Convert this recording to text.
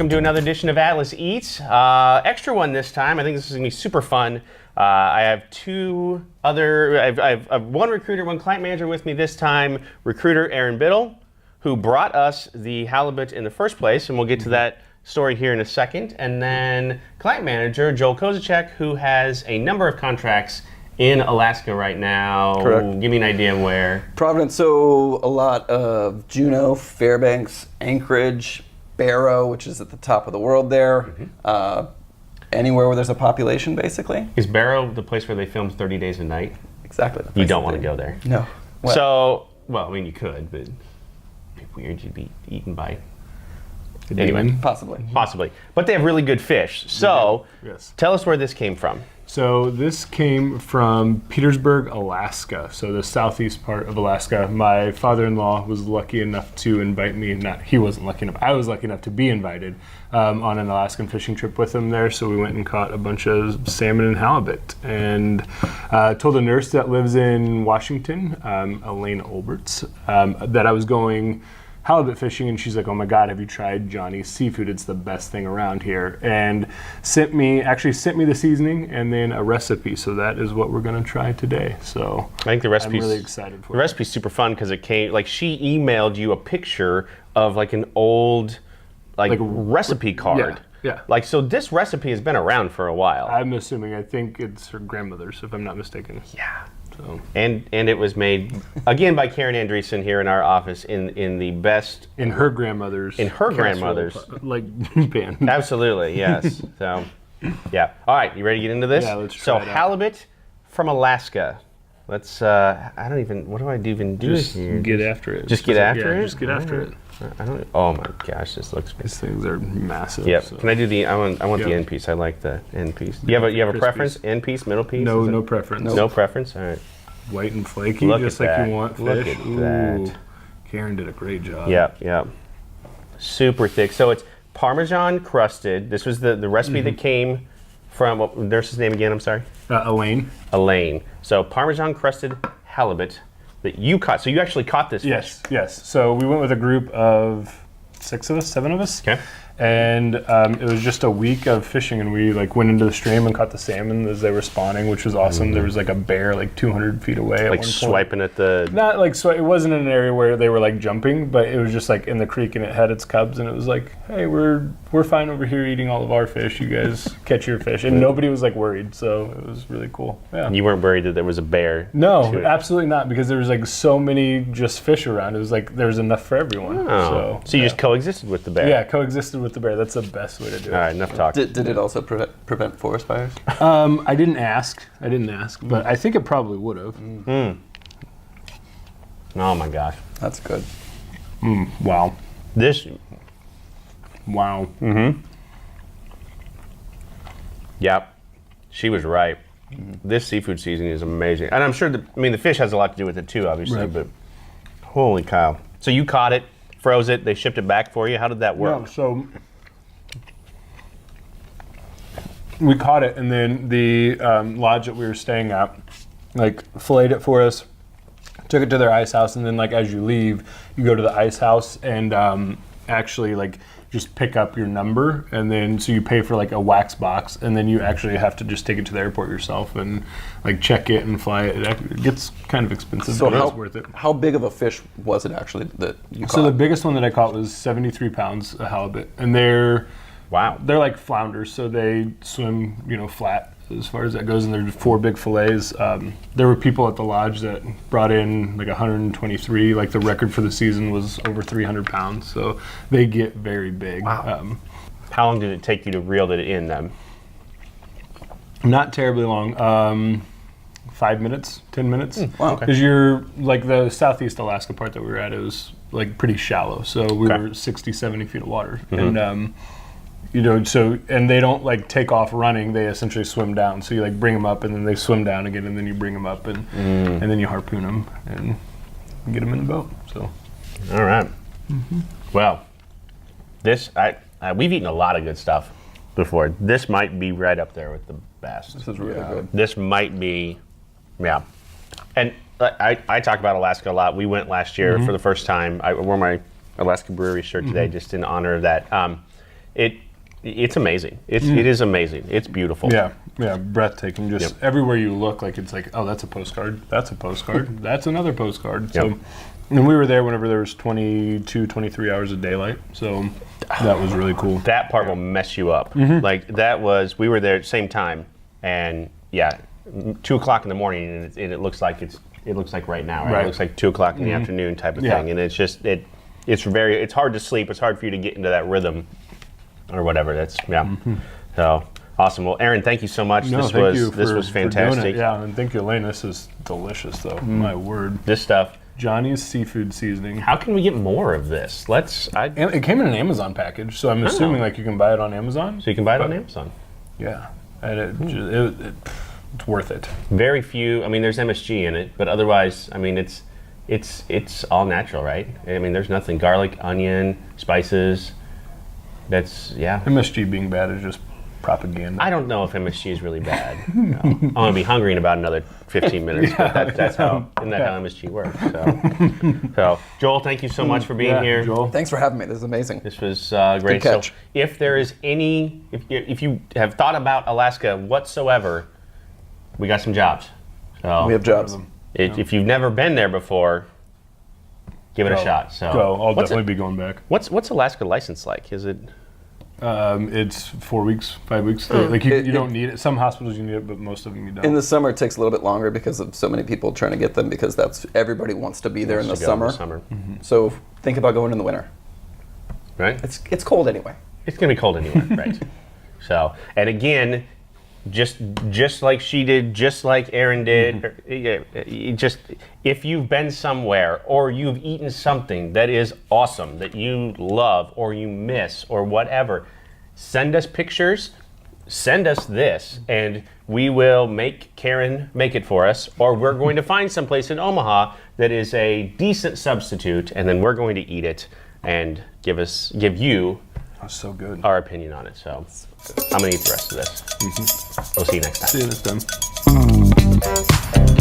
Welcome to another edition of Atlas Eats. Extra one this time. I think this is going to be super fun. I have I have one recruiter, one client manager with me this time. Recruiter Aaron Biddle, who brought us the halibut in the first place, and we'll get to that story here in a second. And then client manager Joel Kozacek, who has a number of contracts in Alaska right now. Correct. Give me an idea of where. Providence, so a lot of Juneau, Fairbanks, Anchorage, Barrow, which is at the top of the world there. Anywhere where there's a population, basically. Is Barrow the place where they filmed 30 Days a Night? Exactly. You don't want to go there. No. What? So, well, I mean, you could, but it'd be weird you'd be eaten by. Anyway, Possibly. But they have really good fish. So, Yes. Tell us where this came from. So this came from Petersburg, Alaska, so the southeast part of Alaska. My father-in-law was lucky enough to invite me, he wasn't lucky enough, I was lucky enough to be invited on an Alaskan fishing trip with him there, so we went and caught a bunch of salmon and halibut. And told a nurse that lives in Washington, Elaine Olvertz, that I was going halibut fishing, and she's like, "Oh my God, have you tried Johnny's seafood? It's the best thing around here." And sent me the seasoning and then a recipe. So that is what we're gonna try today. So I think the recipe's I'm really excited for the recipe's super fun because it came like she emailed you a picture of like an old like recipe card. Yeah. Like, so this recipe has been around for a while. I'm assuming, I think it's her grandmother's, if I'm not mistaken. Yeah. So. And it was made again by Karen Andreessen here in our office in the best In her grandmother's. Like pan. Absolutely, yes. So, yeah. All right, you ready to get into this? Yeah, let's try So it out. halibut from Alaska. Let's. I don't even. What do I even do Just here? get after it. Just get after it. Just get after it. I don't. Oh my gosh, this looks. These things are massive. Yep. So. Can I do the? I want the Yep. end piece. I like the end piece. You have a Crispies. preference? End piece, middle piece? No, Is it- no preference. No preference. All right. White and flaky, Look just at like that. you want fish. Look at that. Karen did a great job. Yep. Super thick. So it's Parmesan crusted. This was the recipe that came from what nurse's name again? I'm sorry. Elaine. Elaine. So Parmesan crusted halibut that you caught. So you actually caught this fish. Yes. So we went with a group of 7 of us. Okay. And it was just a week of fishing, and we like went into the stream and caught the salmon as they were spawning, which was awesome. There was like a bear like 200 feet away at Like one point. swiping at the. Not like it wasn't in an area where they were like jumping, but it was just like in the creek, and it had its cubs, and it was like, hey, we're fine over here eating all of our fish. You guys catch your fish, and nobody was like worried, so it was really cool. Yeah. You weren't worried that there was a bear. No, to it. absolutely not, because there was like so many just fish around. It was like there was enough for everyone. Oh. So you just coexisted with the bear. Yeah, coexisted with the bear. That's the best way to do it. All right, enough talk. Did it also prevent forest fires? I didn't ask, but I think it probably would have. Oh my gosh. That's good. Wow. This. Wow. Yep. She was right. This seafood seasoning is amazing, and I'm sure the fish has a lot to do with it too, obviously. Right. But holy cow! So you caught it, froze it, they shipped it back for you. How did that work? No, so we caught it, and then the lodge that we were staying at, like, filleted it for us, took it to their ice house, and then, like, as you leave, you go to the ice house and actually, like, just pick up your number, and then so you pay for like a wax box, and then you actually have to just take it to the airport yourself and like check it and fly it. It gets kind of expensive, So but it's worth it. how big of a fish was it actually that you caught? So the biggest one that I caught was 73 pounds of halibut, and they're like flounders, so they swim, flat as far as that goes, and they're 4 big fillets. There were people at the lodge that brought in like 123. Like the record for the season was over 300 pounds, so they get very big. Wow. How long did it take you to reel it in then? Not terribly long. 5 minutes, 10 minutes. Wow. Because you're like the southeast Alaska part that we were at, it was like pretty shallow, so we were 60, 70 feet of water, and and they don't like take off running, they essentially swim down. So you like bring them up, and then they swim down again, and then you bring them up, and then you harpoon them and get them in the boat. So, All right. Well, this we've eaten a lot of good stuff before. This might be right up there with the best. This is really good. This might be, yeah. And I talk about Alaska a lot. We went last year for the first time. I wore my Alaska Brewery shirt today just in honor of that. it's amazing. It is amazing. It's beautiful. Yeah, breathtaking. Just everywhere you look, like it's like, oh, that's a postcard. That's a postcard. That's another postcard. So, and we were there whenever there was 22, 23 hours of daylight. So that was really cool. That part will mess you up. Like we were there at the same time, and 2 o'clock in the morning, and it looks like it looks like right now. Right? It looks like 2 o'clock in the afternoon type of thing, and it's just it's hard to sleep. It's hard for you to get into that rhythm. Or whatever. That's So awesome. Well, Aaron, thank you so much. No, this was fantastic. Yeah, and thank you, Elaine. This is delicious, though. My word. This stuff. Johnny's seafood seasoning. How can we get more of this? And it came in an Amazon package, so I'm assuming like you can buy it on Amazon. So you can buy it on Amazon. Yeah, and it's worth it. Very few. I mean, there's MSG in it, but otherwise, I mean, it's all natural, right? I mean, there's nothing. Garlic, onion, spices. That's MSG being bad is just propaganda. I don't know if MSG is really bad. No. I'm gonna be hungry in about another 15 minutes. But that's how MSG works. So Joel, thank you so much for being here. Joel. Thanks for having me. This is amazing. This was great. Good catch. So if there is if you have thought about Alaska whatsoever, we got some jobs. So We have jobs. if you've never been there before, give it a shot. So I'll definitely be going back. What's Alaska license like? Is it? It's 4 weeks, 5 weeks. Like you don't need it. Some hospitals you need it, but most of them you don't. In the summer, it takes a little bit longer because of so many people trying to get them because everybody wants to be there in the summer. So think about going in the winter. Right? It's cold anyway. It's going to be cold anyway, right? So, and again, just like she did, just like Aaron did, just if you've been somewhere or you've eaten something that is awesome, that you love or you miss or whatever, send us pictures, send us this, and we will make Karen make it for us, or we're going to find someplace in Omaha that is a decent substitute, and then we're going to eat it and give you That's so good. our opinion on it. So I'm gonna eat the rest of this. We'll see you next time. See you next time.